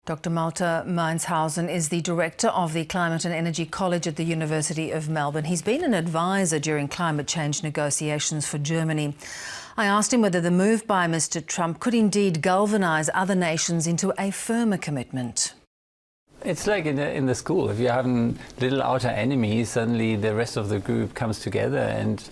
Dr. Malte Meinshausen is the Director of the Climate and Energy College at the University of Melbourne. He's been an advisor during climate change negotiations for Germany. I asked him whether the move by Mr. Trump could indeed galvanise other nations into a firmer commitment. It's like in the school. If you have little outer enemies, suddenly the rest of the group comes together and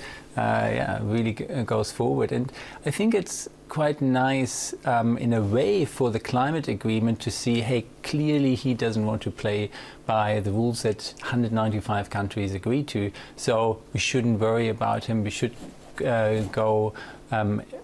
really goes forward. And I think it's quite nice in a way for the climate agreement to see, hey, clearly he doesn't want to play by the rules that 195 countries agreed to. So we shouldn't worry about him. We should go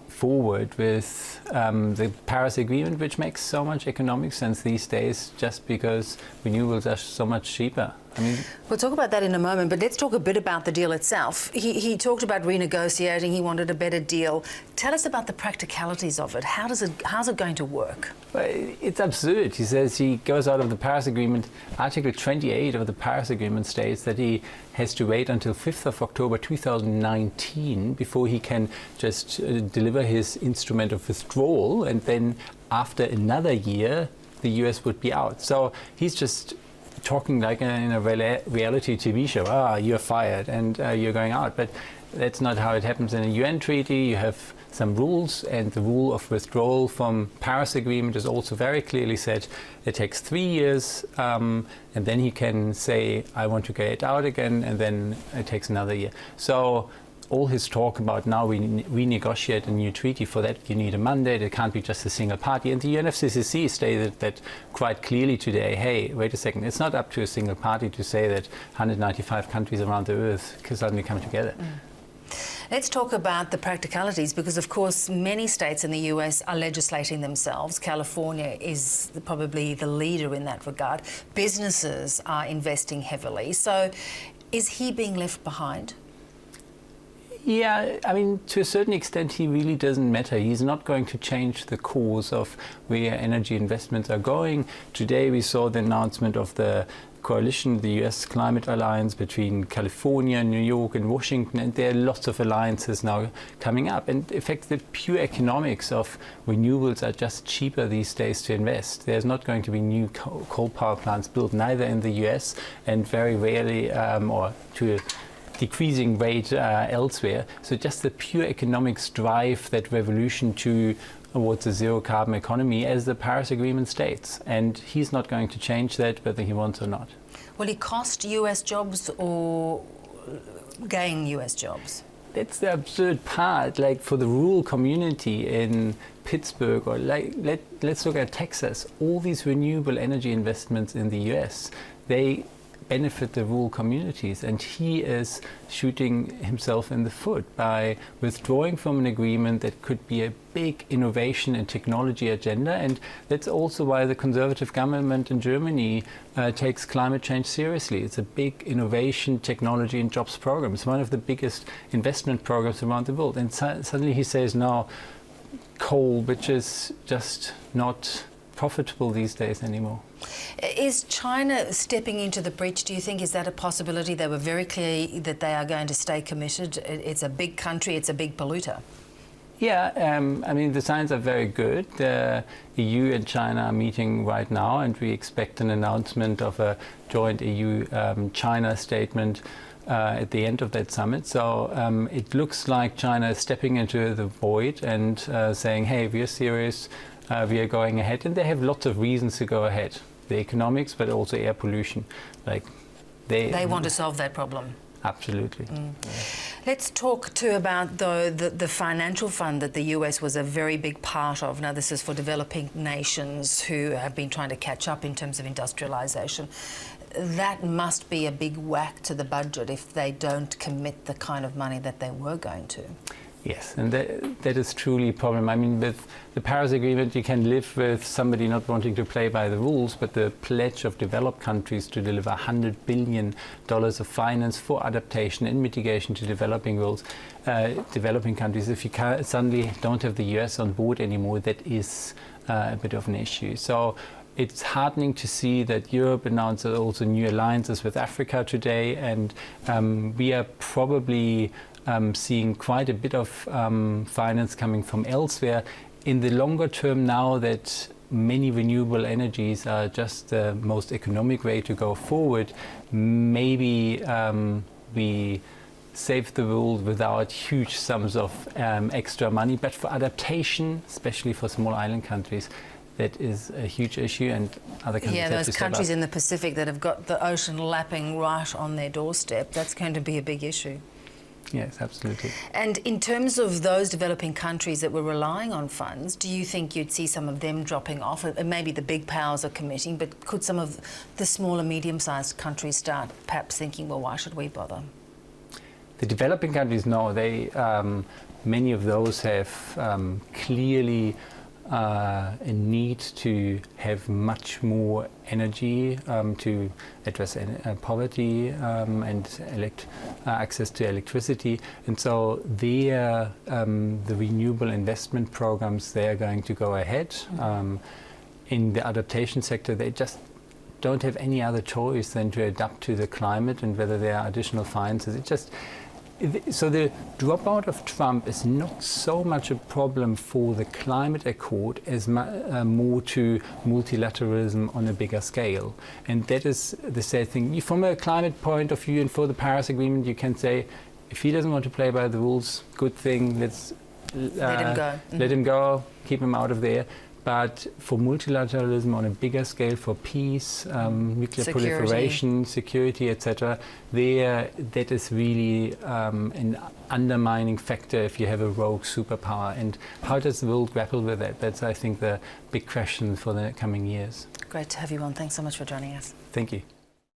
forward with the Paris Agreement, which makes so much economic sense these days just because renewables are so much cheaper. I mean, we'll talk about that in a moment, but let's talk a bit about the deal itself. He talked about renegotiating, he wanted a better deal. Tell us about the practicalities of it. How's it going to work? Well, it's absurd. He says he goes out of the Paris Agreement. Article 28 of the Paris Agreement states that he has to wait until 5th of October 2019 before he can just deliver his instrument of withdrawal, and then after another year the US would be out. So he's just talking like in a reality TV show. You're fired and you're going out. But that's not how it happens in a UN treaty. You have some rules, and the rule of withdrawal from Paris Agreement is also very clearly said. It takes 3 years, and then he can say, I want to get out again, and then it takes another year. So all his talk about now we renegotiate a new treaty, for that you need a mandate, it can't be just a single party. And the UNFCCC stated that quite clearly today, hey, wait a second, it's not up to a single party to say that 195 countries around the earth can suddenly come together. Let's talk about the practicalities, because of course many states in the US are legislating themselves. California is probably the leader in that regard. Businesses are investing heavily. So is he being left behind? Yeah, I mean, to a certain extent, he really doesn't matter. He's not going to change the course of where energy investments are going. Today, we saw the announcement of the coalition, the US Climate Alliance between California, New York and Washington, and there are lots of alliances now coming up. And in fact, the pure economics of renewables are just cheaper these days to invest. There's not going to be new coal power plants built, neither in the US and very rarely, or to a decreasing rate elsewhere. So just the pure economics drive that revolution towards a zero carbon economy, as the Paris Agreement states. And he's not going to change that whether he wants or not. Will he cost US jobs or gain US jobs? That's the absurd part. Like for the rural community in Pittsburgh, or let's look at Texas, all these renewable energy investments in the US, they benefit the rural communities, and he is shooting himself in the foot by withdrawing from an agreement that could be a big innovation and technology agenda. And that's also why the conservative government in Germany takes climate change seriously. It's a big innovation, technology and jobs program. It's one of the biggest investment programs around the world. And suddenly he says, no, coal, which is just not profitable these days anymore. Is China stepping into the breach, do you think? Is that a possibility? They were very clear that they are going to stay committed. It's a big country, it's a big polluter. Yeah, I mean, the signs are very good. The EU and China are meeting right now, and we expect an announcement of a joint EU-China statement at the end of that summit. So it looks like China is stepping into the void and saying, hey, we are serious. We are going ahead, and they have lots of reasons to go ahead. The economics, but also air pollution. Like they want to solve that problem. Absolutely. Let's talk too about the financial fund that the US was a very big part of. Now, this is for developing nations who have been trying to catch up in terms of industrialization. That must be a big whack to the budget if they don't commit the kind of money that they were going to. Yes, and that is truly a problem. I mean, with the Paris Agreement, you can live with somebody not wanting to play by the rules, but the pledge of developed countries to deliver $100 billion of finance for adaptation and mitigation to developing countries, if you suddenly don't have the US on board anymore, that is a bit of an issue. So it's heartening to see that Europe announced also new alliances with Africa today, and we are probably seeing quite a bit of finance coming from elsewhere. In the longer term, now that many renewable energies are just the most economic way to go forward, maybe we save the world without huge sums of extra money. But for adaptation, especially for small island countries, that is a huge issue, and other countries have to those step countries up. in the Pacific that have got the ocean lapping right on their doorstep, that's going to be a big issue. Yes, absolutely. And in terms of those developing countries that were relying on funds, do you think you'd see some of them dropping off? And maybe the big powers are committing, but could some of the smaller, medium-sized countries start perhaps thinking, well, why should we bother? The developing countries, no, they many of those have clearly a need to have much more energy to address poverty and access to electricity, and so the renewable investment programs, they are going to go ahead. In the adaptation sector, they just don't have any other choice than to adapt to the climate, and whether there are additional finances, so the dropout of Trump is not so much a problem for the climate accord as more to multilateralism on a bigger scale. And that is the sad thing. From a climate point of view and for the Paris Agreement, you can say, if he doesn't want to play by the rules, good thing, let's let him go. Let him go, keep him out of there. But for multilateralism on a bigger scale, for peace, nuclear proliferation, security, etc., that is really an undermining factor if you have a rogue superpower. And how does the world grapple with that? That's, I think, the big question for the coming years. Great to have you on. Thanks so much for joining us. Thank you.